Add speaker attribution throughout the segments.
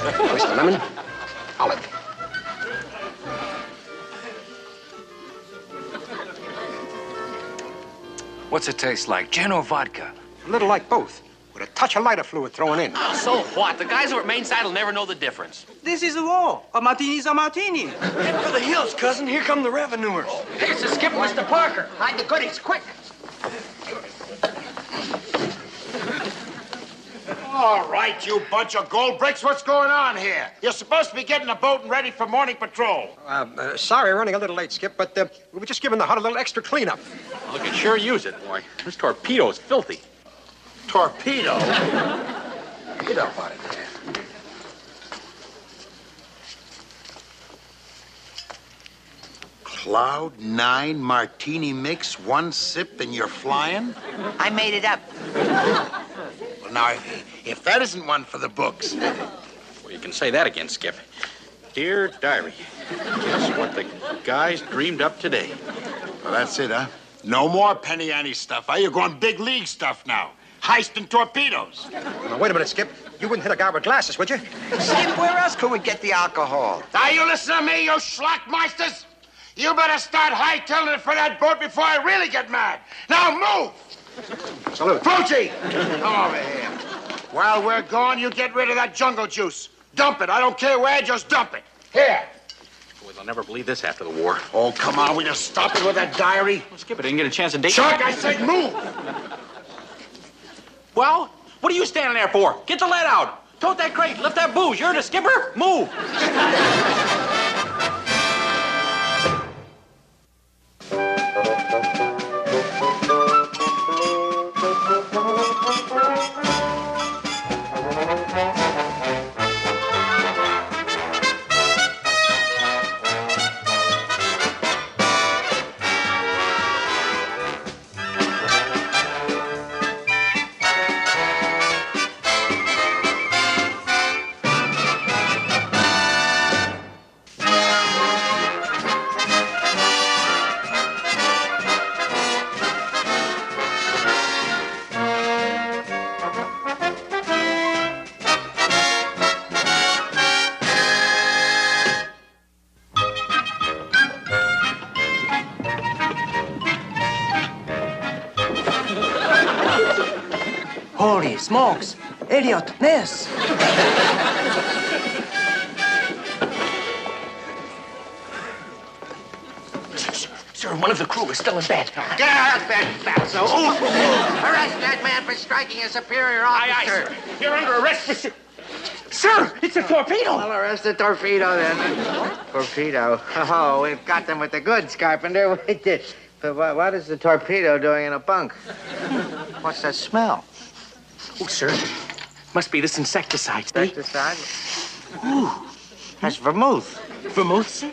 Speaker 1: Mr. Lemon, olive.
Speaker 2: What's it taste like, gin or vodka?
Speaker 1: A little like both, with a touch of lighter fluid thrown in.
Speaker 3: Oh, so what? The guys over at Main Side will never know the difference.
Speaker 4: This is war. A martini's a martini.
Speaker 2: Head for the hills, cousin. Here come the revenuers.
Speaker 1: Here's the skipper, Mr. Parker. Hide the goodies, quick.
Speaker 5: All right, you bunch of gold bricks, what's going on here? You're supposed to be getting a boat and ready for morning patrol.
Speaker 1: Sorry, we're running a little late, Skip, but we were just giving the hut a little extra cleanup.
Speaker 3: Well, you can sure use it, boy. This torpedo's filthy.
Speaker 5: Torpedo?
Speaker 1: Get up on it there.
Speaker 5: Cloud 9 martini mix, 1 sip, and you're flying?
Speaker 6: I made it up.
Speaker 5: Well, now, if that isn't one for the books.
Speaker 3: Well, you can say that again, Skip. Dear Diary, guess what the guys dreamed up today?
Speaker 5: Well, that's it, huh? No more penny ante stuff, huh? You're going big league stuff now. Heisting torpedoes.
Speaker 1: Now, wait a minute, Skip. You wouldn't hit a guy with glasses, would you?
Speaker 6: Skip, where else could we get the alcohol?
Speaker 5: Now, you listen to me, you schlockmeisters. You better start hightailing it for that boat before I really get mad. Now, move!
Speaker 1: Salute.
Speaker 5: Fuji! Come over here. While we're gone, you get rid of that jungle juice. Dump it. I don't care where, just dump it. Here.
Speaker 3: Boy, they'll never believe this after the war.
Speaker 5: Oh, come on. We just stop it with that diary.
Speaker 3: Well, Skip, I didn't get a chance to date.
Speaker 5: Chuck, I said move!
Speaker 3: Well, what are you standing there for? Get the lead out. Tote that crate. Lift that booze. You're the skipper. Move.
Speaker 4: Holy smokes. Elliot Ness.
Speaker 2: Sir, one of the crew is still in bed.
Speaker 6: Get out of bed, fatso. Arrest that man for striking a superior officer.
Speaker 2: Aye, sir. You're under arrest for... Sir, it's a torpedo.
Speaker 6: Well, arrest the torpedo, then. Torpedo? Oh, we've got them with the goods, Carpenter. But what is the torpedo doing in a bunk? What's that smell?
Speaker 2: Oh, sir. Must be this insecticide.
Speaker 6: Insecticide? Ooh, that's vermouth.
Speaker 2: Vermouth, sir?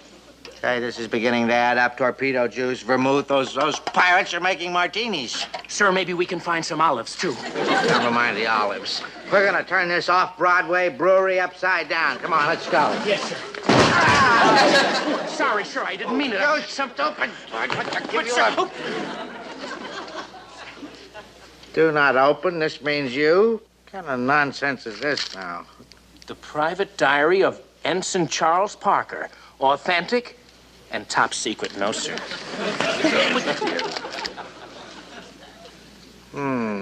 Speaker 6: Say, this is beginning to add up. Torpedo juice, vermouth. Those pirates are making martinis.
Speaker 2: Sir, maybe we can find some olives, too.
Speaker 6: Never mind the olives. We're gonna turn this off-Broadway brewery upside down. Come on, let's go.
Speaker 2: Yes, sir. Ah! Sorry, sir, I didn't mean it.
Speaker 6: You stupid. Give you
Speaker 2: sir,
Speaker 6: a... Do not open. This means you. What kind of nonsense is this now?
Speaker 2: The private diary of Ensign Charles Parker. Authentic and top secret. No, sir.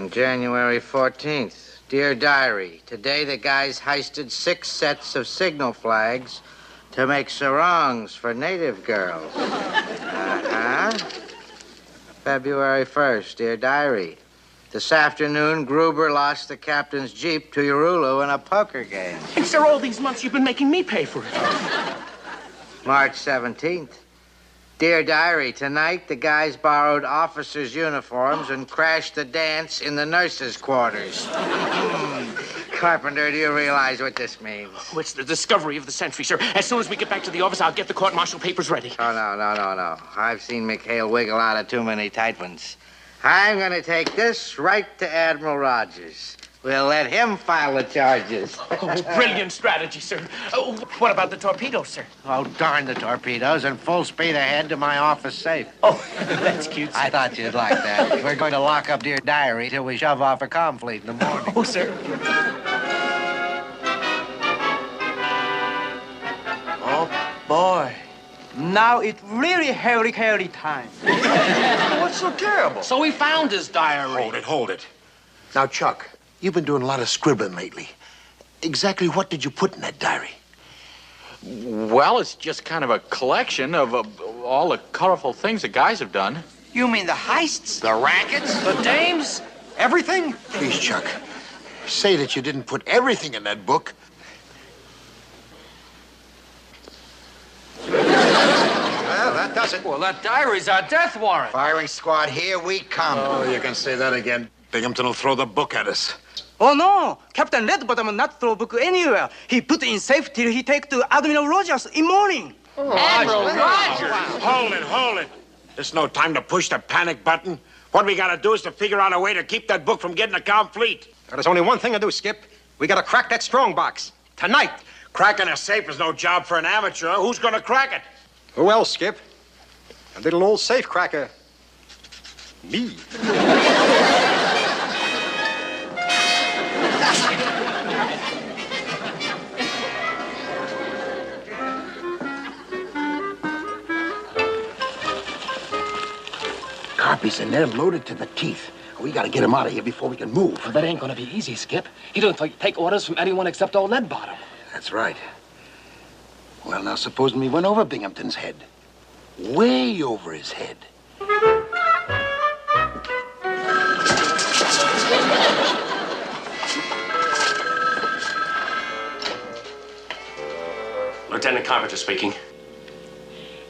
Speaker 6: January 14th. Dear Diary, today the guys heisted 6 sets of signal flags to make sarongs for native girls. February 1st. Dear Diary, this afternoon, Gruber lost the captain's Jeep to Urulu in a poker game.
Speaker 2: And, sir, all these months you've been making me pay for it.
Speaker 6: March 17th. Dear Diary, tonight the guys borrowed officers' uniforms and crashed the dance in the nurses' quarters. Carpenter, do you realize what this means?
Speaker 2: Oh, it's the discovery of the century, sir. As soon as we get back to the office, I'll get the court-martial papers ready.
Speaker 6: Oh, no. I've seen McHale wiggle out of too many tight ones. I'm going to take this right to Admiral Rogers. We'll let him file the charges.
Speaker 2: Oh, brilliant strategy, sir. Oh, what about the torpedoes, sir?
Speaker 6: Oh, darn the torpedoes, and full speed ahead to my office safe.
Speaker 2: Oh, that's cute, sir.
Speaker 6: I thought you'd like that. We're going to lock up Dear Diary till we shove off a Comfleet in the morning.
Speaker 2: Oh, sir.
Speaker 4: Boy, now it's really hairy time.
Speaker 1: What's so terrible?
Speaker 2: So we found his diary.
Speaker 5: Hold it. Now, Chuck, you've been doing a lot of scribbling lately. Exactly what did you put in that diary?
Speaker 3: Well, it's just kind of a collection of all the colorful things the guys have done.
Speaker 4: You mean the heists?
Speaker 5: The rackets?
Speaker 2: The dames?
Speaker 1: Everything?
Speaker 5: Please, Chuck, say that you didn't put everything in that book.
Speaker 1: Well, that does it.
Speaker 2: Well, that diary's our death warrant.
Speaker 6: Firing squad, here we come.
Speaker 5: Oh, you can say that again. Binghamton will throw the book at us.
Speaker 4: Oh no, Captain Redbottom not throw book anywhere. He put in safe till he take to Admiral Rogers in morning.
Speaker 2: Admiral Rogers.
Speaker 5: Hold it. There's no time to push the panic button. What we gotta do is to figure out a way to keep that book from getting complete.
Speaker 1: There's only one thing to do, Skip. We gotta crack that strong box. Tonight.
Speaker 5: Cracking a safe is no job for an amateur. Who's gonna crack it?
Speaker 1: Who else, Skip? A little old safe cracker. Me.
Speaker 5: Carpy's in there loaded to the teeth. We gotta get him out of here before we can move.
Speaker 7: Well, that ain't gonna be easy, Skip. He don't take orders from anyone except old Leadbottom.
Speaker 5: That's right. Well, now, supposing we went over Binghamton's head. Way over his head.
Speaker 2: Lieutenant Carpenter speaking.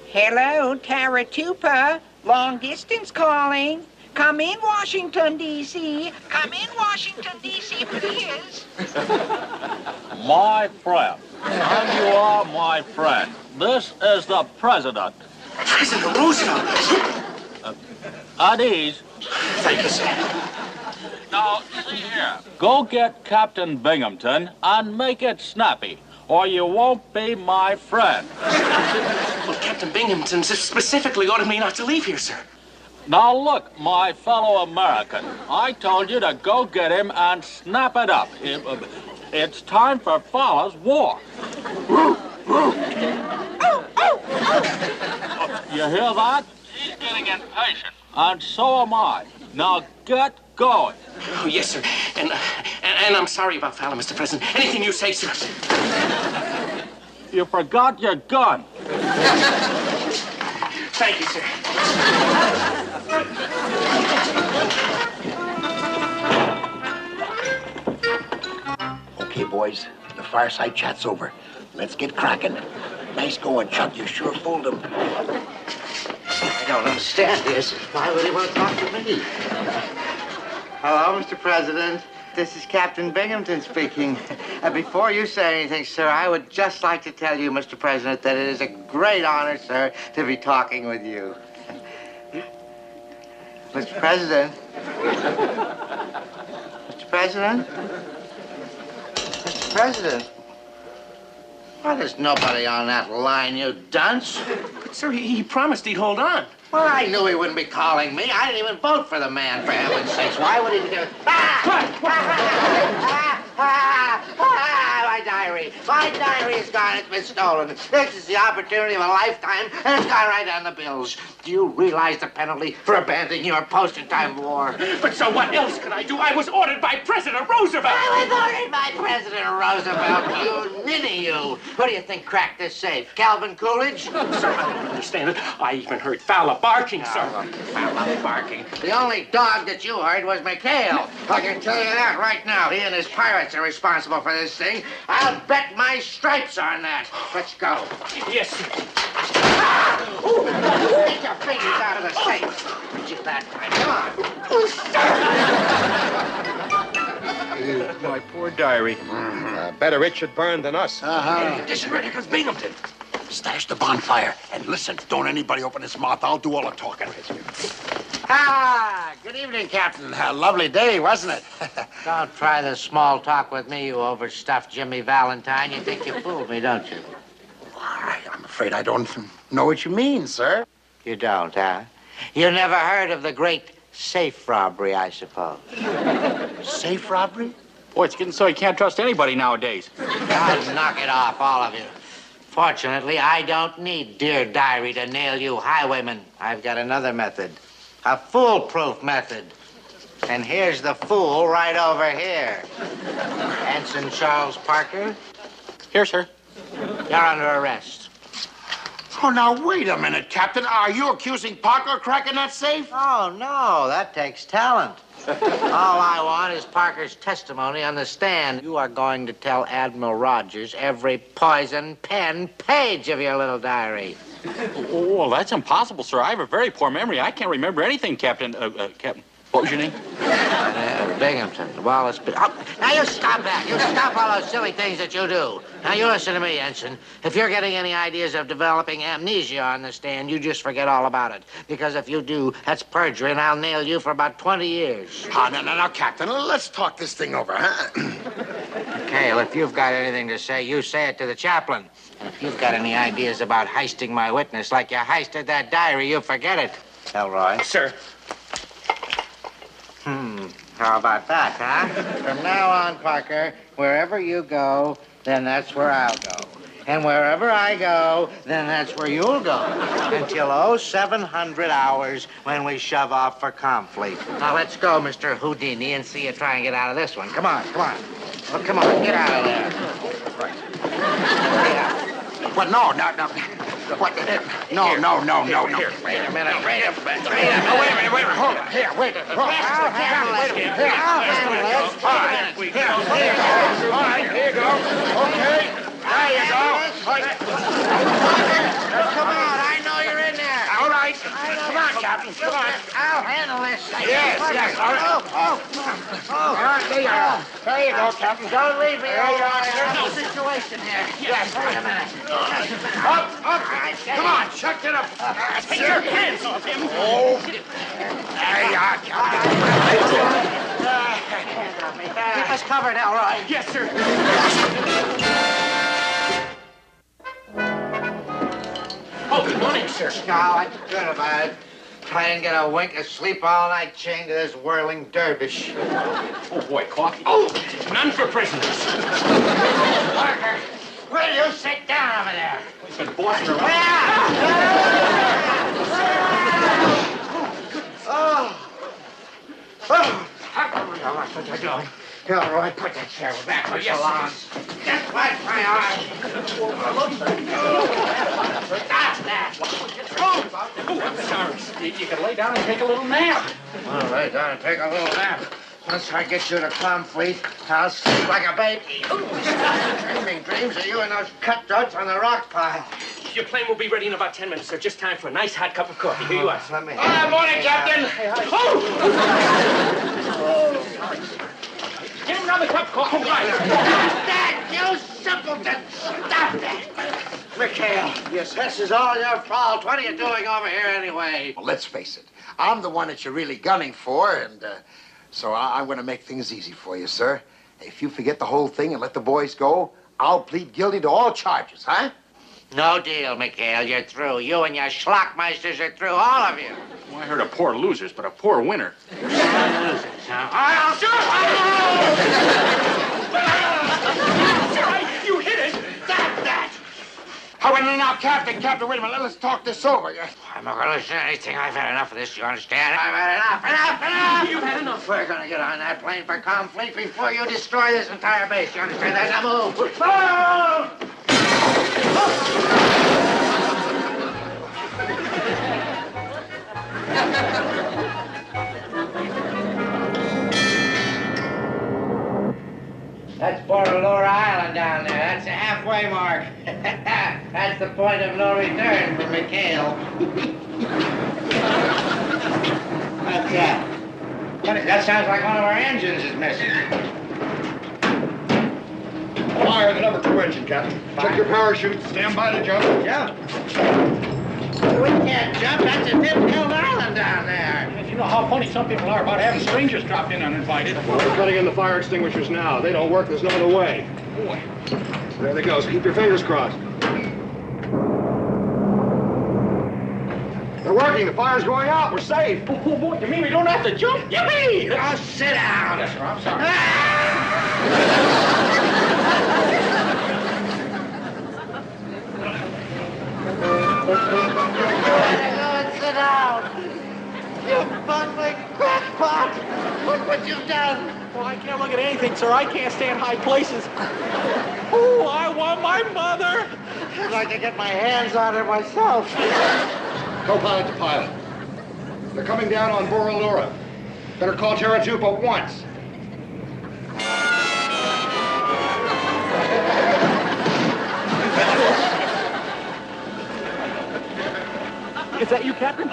Speaker 8: Hello, Taratupa. Long distance calling. Come in, Washington, D.C. Come in, Washington, D.C., please.
Speaker 9: My friend. And you are my friend. This is the president.
Speaker 2: President Roosevelt.
Speaker 9: At ease.
Speaker 2: Thank you, sir.
Speaker 9: Now, see here. Go get Captain Binghamton and make it snappy, or you won't be my friend.
Speaker 2: Well, Captain Binghamton specifically ordered me not to leave here, sir.
Speaker 9: Now, look, my fellow American. I told you to go get him and snap it up. It's time for Fowler's war. You hear that? He's getting impatient. And so am I. Now get going.
Speaker 2: Oh, yes, sir. And I'm sorry about Fowler, Mr. President. Anything you say, sir.
Speaker 9: You forgot your gun.
Speaker 2: Thank you, sir.
Speaker 5: Okay, boys. The fireside chat's over. Let's get cracking. Nice going, Chuck. You sure fooled him.
Speaker 6: I don't understand this. Why would he want to talk to me? Hello, Mr. President. This is Captain Binghamton speaking. Before you say anything, sir, I would just like to tell you, Mr. President, that it is a great honor, sir, to be talking with you. Mr. President. Mr. President. Mr. President. Why, there's nobody on that line, you dunce.
Speaker 2: But, sir, he promised he'd hold on.
Speaker 6: Well, I knew he wouldn't be calling me. I didn't even vote for the man, for heaven's sakes. Why would he be doing... My diary. My diary is gone. It's been stolen. This is the opportunity of a lifetime, and it's gone right on the bills. Do you realize the penalty for abandoning your post in time of war?
Speaker 2: But, sir, what else could I do? I was ordered by President Roosevelt.
Speaker 6: I was ordered by President Roosevelt. You ninny, you. Who do you think cracked this safe? Calvin Coolidge?
Speaker 2: Sir, I don't understand it. I even heard Fowler barking, sir.
Speaker 6: Fowler barking. The only dog that you heard was McHale. I can tell you that right now. He and his pirates are responsible for this thing. I'll bet my stripes on that. Let's go.
Speaker 2: Yes, sir.
Speaker 6: Get your fingers out of the safe. Just that time. Come on.
Speaker 3: My poor diary.
Speaker 1: Better it should burn than us.
Speaker 2: Condition ready comes Binghamton.
Speaker 5: Stash the bonfire. And listen, don't anybody open his mouth. I'll do all the talking.
Speaker 6: Good evening, Captain.
Speaker 5: A lovely day, wasn't it?
Speaker 6: Don't try this small talk with me, you overstuffed Jimmy Valentine. You think you fooled me, don't you?
Speaker 5: I'm afraid I don't know what you mean, sir.
Speaker 6: You don't, huh? You never heard of the great safe robbery, I suppose.
Speaker 5: Safe robbery?
Speaker 3: Boy, it's getting so you can't trust anybody nowadays.
Speaker 6: God, knock it off, all of you. Fortunately, I don't need Dear Diary to nail you highwaymen. I've got another method. A foolproof method. And here's the fool right over here. Ensign Charles Parker,
Speaker 3: Here, sir.
Speaker 6: you're under arrest.
Speaker 5: Oh, now, wait a minute, Captain. Are you accusing Parker of cracking that safe?
Speaker 6: Oh, no, that takes talent. All I want is Parker's testimony on the stand. You are going to tell Admiral Rogers every poison pen page of your little diary.
Speaker 3: Oh, well, that's impossible, sir. I have a very poor memory. I can't remember anything, Captain. Captain, what was your name?
Speaker 6: Binghamton. Wallace. Now, you stop that. You stop all those silly things that you do. Now, you listen to me, Ensign. If you're getting any ideas of developing amnesia on the stand, you just forget all about it. Because if you do, that's perjury, and I'll nail you for about 20 years.
Speaker 5: Oh, no, Captain. Let's talk this thing over, huh?
Speaker 6: Cale, if you've got anything to say, you say it to the chaplain. And if you've got any ideas about heisting my witness like you heisted that diary, you forget it. Elroy.
Speaker 2: Sir.
Speaker 6: How about that, huh? From now on, Parker, wherever you go, then that's where I'll go. And wherever I go, then that's where you'll go. Until 0700 hours when we shove off for Confleet. Now let's go, Mr. Houdini, and see you try and get out of this one. Come on, come on. Well, come on, get out of there.
Speaker 5: Right.
Speaker 6: Yeah.
Speaker 5: Well, no. What? No.
Speaker 6: Here, wait a minute.
Speaker 5: Oh, wait a minute. Hold on. Here, wait. Hold on.
Speaker 6: I'll handle it.
Speaker 5: Here.
Speaker 6: I'll handle it.
Speaker 5: All right. Here you go. Okay. There you go.
Speaker 6: Come on, I know you're in there.
Speaker 5: All right. Come on, Captain. Come on.
Speaker 6: I'll handle this.
Speaker 5: Yes. All right. All right, there you go. There you go, Captain.
Speaker 6: Don't leave me.
Speaker 5: There you are.
Speaker 6: There's no situation here.
Speaker 5: Yes.
Speaker 6: Wait a minute.
Speaker 5: Up. Come on, chuck it up.
Speaker 2: Take your hands off him.
Speaker 5: Oh. There you are, Captain.
Speaker 6: Keep us covered, Elroy.
Speaker 2: Yes, sir. Oh, good morning, sir.
Speaker 6: No, I'm good about it. Try and get a wink of sleep all night chained to this whirling dervish.
Speaker 2: Oh, boy, coffee. Oh, none for prisoners.
Speaker 6: Parker, will you sit down over there?
Speaker 2: He's been bossing around.
Speaker 6: That's what you're doing. Elroy, put that chair back where it belongs. Just wipe my arm. Stop that.
Speaker 2: Oh, I'm sorry. You can lay down and take a little nap.
Speaker 6: I'll lay down and take a little nap. Once I get you to Confleet, I'll sleep like a baby. Dreaming dreams of you and those cutthroats on the rock pile.
Speaker 2: Your plane will be ready in about 10 minutes, sir. Just time for a nice hot cup of coffee. Here you are.
Speaker 6: Let me.
Speaker 5: Morning, Captain.
Speaker 2: Give him another cup of coffee.
Speaker 6: Stop that, you simpleton! Stop that! McHale, yes, this is all your fault. What are you doing over here anyway?
Speaker 5: Well, let's face it. I'm the one that you're really gunning for, and so I'm going to make things easy for you, sir. If you forget the whole thing and let the boys go, I'll plead guilty to all charges, huh?
Speaker 6: No deal, McHale. You're through. You and your schlockmeisters are through, all of you.
Speaker 3: Well, I heard of poor losers, but a poor winner.
Speaker 6: I'll
Speaker 2: You hit it.
Speaker 6: stop that!
Speaker 5: Oh, wait, now, Captain, wait a minute. Let's talk this over.
Speaker 6: I'm not going to listen to anything. I've had enough of this, you understand? I've had enough.
Speaker 2: You've had enough.
Speaker 6: We're going to get on that plane for Confleet before you destroy this entire base. You understand? That's a move. Move! That's Bordelora Island down there. That's the halfway mark. That's the point of no return for McHale. What's that? That sounds like one of our engines is missing.
Speaker 1: Fire the number 2 engine, Captain. Check your parachute. Stand by to jump.
Speaker 6: Jump. We can't jump. That's a dip-filled island down there.
Speaker 9: You know how funny some people are about having strangers drop in uninvited.
Speaker 1: Well, we're cutting in the fire extinguishers now. They don't work. There's no other way.
Speaker 9: Boy.
Speaker 1: There they go. So keep your fingers crossed. They're working. The fire's going out. We're safe.
Speaker 9: Oh, boy, you mean we don't have to jump? Yippee!
Speaker 6: Now sit down.
Speaker 9: Yes, sir, I'm sorry.
Speaker 6: Look what you've done.
Speaker 9: Well, I can't look at anything, sir. I can't stand high places. Oh, I want my mother.
Speaker 6: I'd like to get my hands on her myself.
Speaker 1: Co-pilot to pilot. They're coming down on Borolura. Better call Terra 2 but once.
Speaker 9: Is that you, Captain?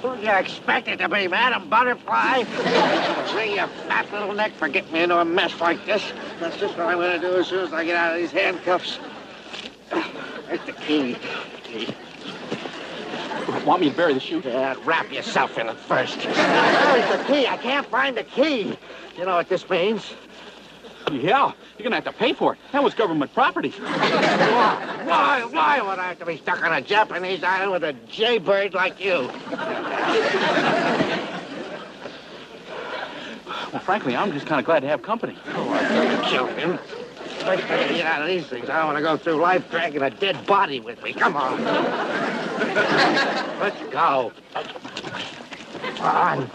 Speaker 6: Who'd you expect it to be, Madam Butterfly? See, you fat little neck for getting me into a mess like this. That's just what I'm going to do as soon as I get out of these handcuffs. There's the key.
Speaker 9: Want me to bury the chute?
Speaker 6: Yeah, wrap yourself in it first. Where's the key? I can't find the key. You know what this means?
Speaker 9: Yeah, you're gonna have to pay for it. That was government property.
Speaker 6: Why would I have to be stuck on a Japanese island with a jaybird like you?
Speaker 9: Well, frankly, I'm just kind of glad to have company.
Speaker 6: Oh, I'm going to kill him. First I gotta get out of these things. I don't want to go through life dragging a dead body with me. Come on. Let's go. Come on.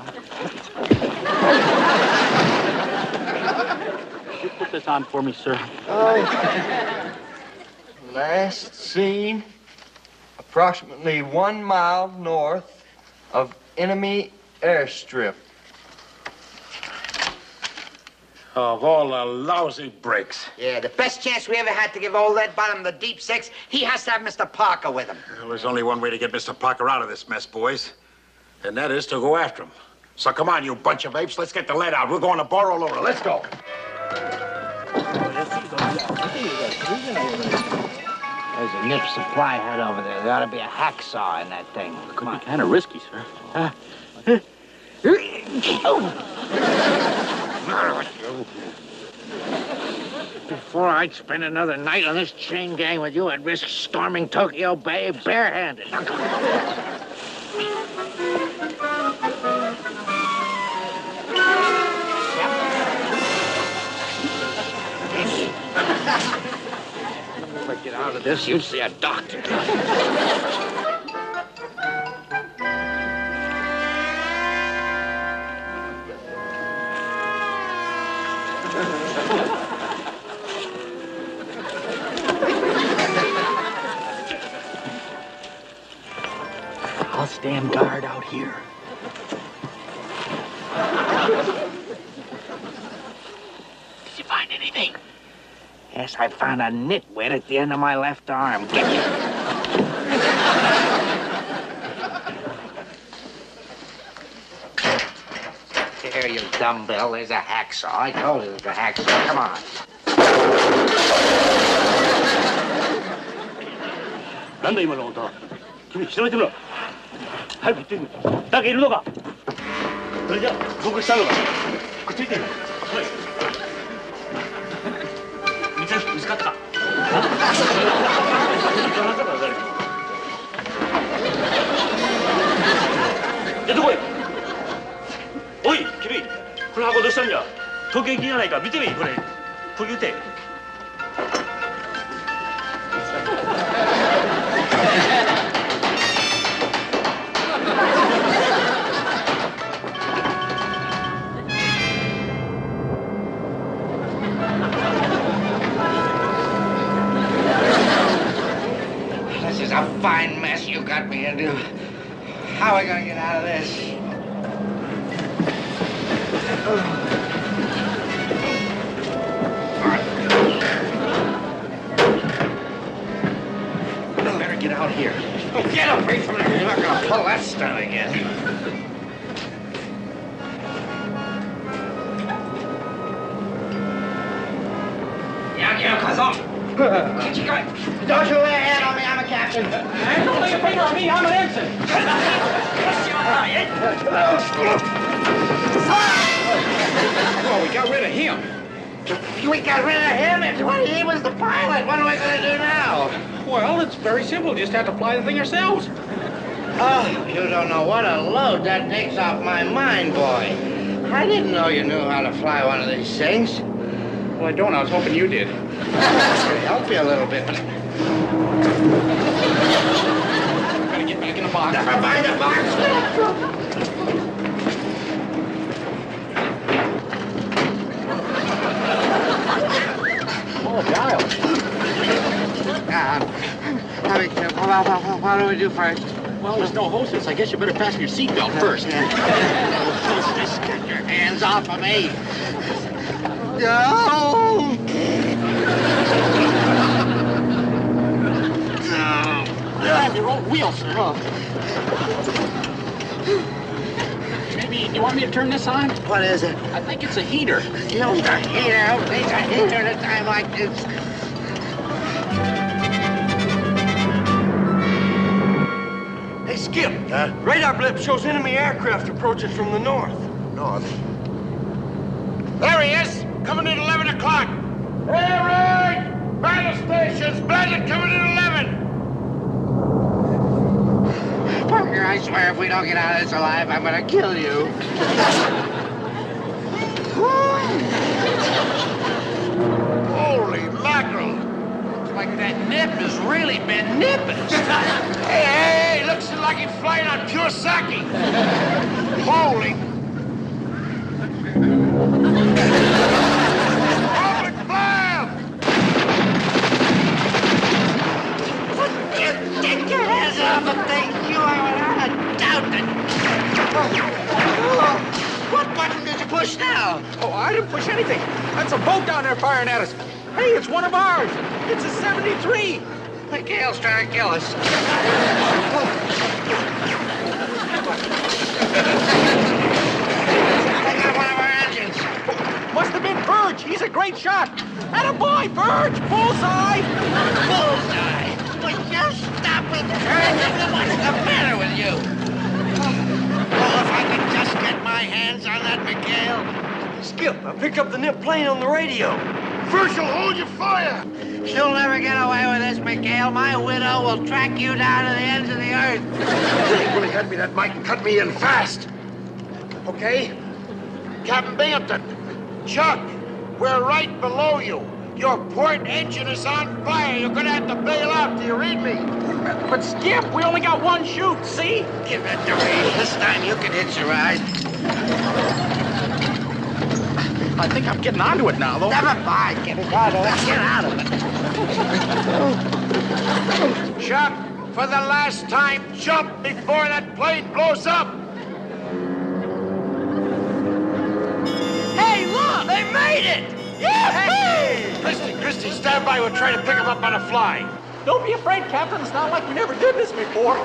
Speaker 9: You put this on for me, sir.
Speaker 10: Last seen approximately 1 mile north of enemy airstrip.
Speaker 3: Of all the lousy breaks.
Speaker 5: Yeah, the best chance we ever had to give old Ed Bottom the deep six, he has to have Mr. Parker with him.
Speaker 3: Well, there's only one way to get Mr. Parker out of this mess, boys. And that is to go after him. So come on, you bunch of apes. Let's get the lead out. We're going to Borolura. Let's go.
Speaker 6: There's a nip supply hut over there. There ought to be a hacksaw in that thing.
Speaker 9: Could be kind of risky, sir.
Speaker 6: Before I'd spend another night on this chain gang with you, I'd risk storming Tokyo Bay barehanded. If I get out of this, you'd see a doctor.
Speaker 9: I'll stand guard out here. Did you find anything?
Speaker 6: Yes, I found a nitwit at the end of my left arm. Get you. Here, you dumbbell. There's a hacksaw. I told you there's a hacksaw. Come on.
Speaker 9: なんだ今の音。君調べてみろ。早く行ってみろ。誰かいるのか。それじゃあ僕したのか。くっついてる。はい。見つかったか。出てこい。おい君、この箱どうしたんじゃ。時計機がないか見てみこれ。これ言うて。
Speaker 6: This is a fine mess you got me into. How are we gonna get out of this?
Speaker 3: Better get out here.
Speaker 6: Get away from there. You're not gonna pull that stunt again. Yeah, Kazan. Don't you lay a hand on me, I'm a captain.
Speaker 9: Don't lay a finger on me, I'm an ensign.
Speaker 3: Oh, we got rid of him.
Speaker 6: We got rid of him. He was the pilot. What are we going to do now?
Speaker 3: Well, it's very simple. Just have to fly the thing ourselves.
Speaker 6: Oh, you don't know what a load that takes off my mind, boy. I didn't know you knew how to fly one of these things.
Speaker 3: Well, I don't. I was hoping you did.
Speaker 6: I could help you a little bit, but...
Speaker 3: Gotta get back in the box.
Speaker 6: Never mind the box. do we do first?
Speaker 7: Well, there's no hostess. I guess you better fasten your seatbelt first.
Speaker 6: No hostess, get your hands off of me. No!
Speaker 7: You have your own wheel, sir. Maybe, do you want me to turn this on?
Speaker 6: What is it?
Speaker 7: I think it's a heater.
Speaker 6: You know, a heater. Who needs a heater at a time like this?
Speaker 10: Hey, Skip. Radar blip shows enemy aircraft approaching from the north.
Speaker 5: North.
Speaker 3: There he is, coming in 11 o'clock. Hey, Ray! Battle stations, Blended coming in 11.
Speaker 6: Parker, I swear if we don't get out of this alive, I'm gonna kill you.
Speaker 3: Holy mackerel.
Speaker 2: Like that nip has really been nipping.
Speaker 3: Hey, looks like he's flying on pure sake. Holy. Public fire!
Speaker 6: Get your hands off the thing. You are without a doubt that... What button did you push now?
Speaker 2: Oh, I didn't push anything. That's a boat down there firing at us. Hey, it's one of ours. It's a 73.
Speaker 6: McHale's trying to kill us. They got one of our engines.
Speaker 2: Must have been Burge. He's a great shot. Attaboy, Burge. Bullseye.
Speaker 6: Bullseye. Will you stop it? What's the matter with you? Oh, if I could just get my hands on that McHale.
Speaker 10: Skip, I picked up the nip plane on the radio.
Speaker 3: First, you'll hold your fire.
Speaker 6: You'll never get away with this, McHale. My widow will track you down to the ends of the earth.
Speaker 3: Really hand me that mic and cut me in fast. Okay? Captain Binghamton, Chuck, we're right below you. Your port engine is on fire. You're gonna have to bail out. Do you read me?
Speaker 2: But Skip, we only got one chute, see?
Speaker 6: Give it to me. This time you can hitch a ride.
Speaker 2: I think I'm getting onto it now, though.
Speaker 6: Never mind. Get out of it. Get out of it.
Speaker 3: Chuck, for the last time, jump before that plane blows up.
Speaker 6: Hey, look! They made it! Hey!
Speaker 3: Christy, stand by. We're trying to pick him up on a fly.
Speaker 2: Don't be afraid, Captain. It's not like we never did this before.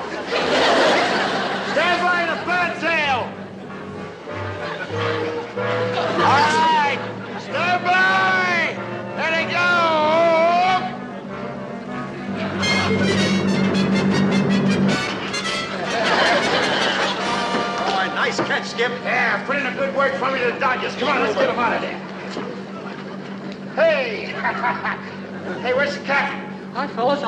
Speaker 3: Stand by in a fantail. All right, stand by. There they go.
Speaker 2: All right, nice catch, Skip.
Speaker 3: Yeah, put in a good word for me to the Dodgers. Come on, let's get him out of there. Hey, hey, where's the captain?
Speaker 2: Hi, fellas.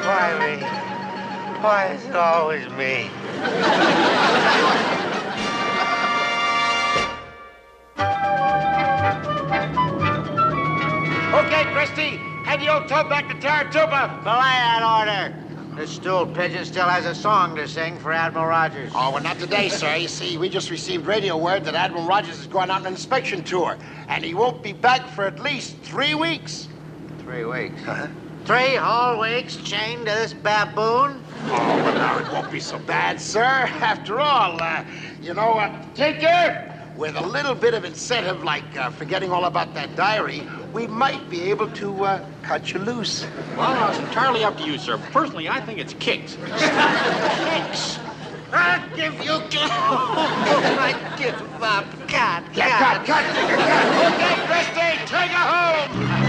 Speaker 6: Why me? Why is it always me?
Speaker 3: Okay, Christy, head the old tub back to Taratuba.
Speaker 6: Belay that order. This stool pigeon still has a song to sing for Admiral Rogers.
Speaker 5: Oh, well, not today, sir. You see, we just received radio word that Admiral Rogers is going on an inspection tour, and he won't be back for at least 3 weeks.
Speaker 6: 3 weeks. 3 whole weeks chained to this baboon?
Speaker 3: Oh, but now it won't be so bad, sir. After all, you know, Tinker,
Speaker 5: With a little bit of incentive, like forgetting all about that diary, we might be able to cut you loose.
Speaker 2: Well, it's entirely up to you, sir. Personally, I think it's kicks.
Speaker 6: Kicks? I'll give you... I give up. Cut.
Speaker 3: Cut. Okay, Christy, take her home.